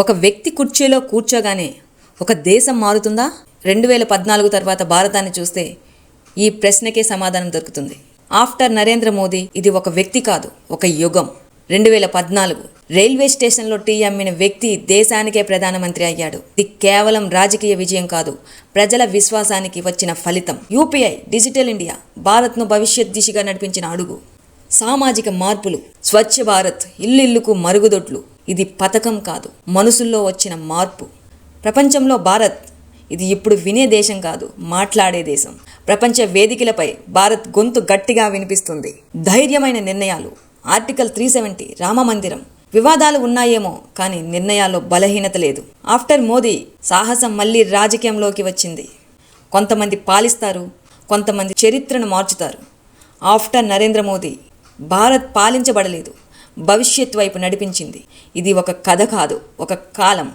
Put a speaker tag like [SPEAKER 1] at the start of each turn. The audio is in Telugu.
[SPEAKER 1] ఒక వ్యక్తి కుర్చీలో కూర్చోగానే ఒక దేశం మారుతుందా? 2014 తర్వాత భారతాన్ని చూస్తే ఈ ప్రశ్నకే సమాధానం దొరుకుతుంది. ఆఫ్టర్ నరేంద్ర మోదీ ఇది ఒక వ్యక్తి కాదు, ఒక యుగం. 2014 రైల్వే స్టేషన్లో టీ అమ్మిన వ్యక్తి దేశానికే ప్రధానమంత్రి అయ్యాడు. ఇది కేవలం రాజకీయ విజయం కాదు, ప్రజల విశ్వాసానికి వచ్చిన ఫలితం. యూపీఐ, డిజిటల్ ఇండియా భారత్ను భవిష్యత్ దిశగా నడిపించిన అడుగు. సామాజిక మార్పులు, స్వచ్ఛ భారత్, ఇల్లుకు మరుగుదొడ్లు. ఇది పథకం కాదు, మనసుల్లో వచ్చిన మార్పు. ప్రపంచంలో భారత్ ఇది ఇప్పుడు వినే దేశం కాదు, మాట్లాడే దేశం. ప్రపంచ వేదికలపై భారత్ గొంతు గట్టిగా వినిపిస్తుంది. ధైర్యమైన నిర్ణయాలు, ఆర్టికల్ 370, రామమందిరం. వివాదాలు ఉన్నాయేమో కానీ నిర్ణయాల్లో బలహీనత లేదు. ఆఫ్టర్ మోదీ సాహసం మళ్ళీ రాజకీయంలోకి వచ్చింది. కొంతమంది పాలిస్తారు, కొంతమంది చరిత్రను మార్చుతారు. ఆఫ్టర్ నరేంద్ర మోదీ భారత్ పాలించబడలేదు, భవిష్యత్ వైపు నడిపించింది. ఇది ఒక కథ కాదు, ఒక కాలం.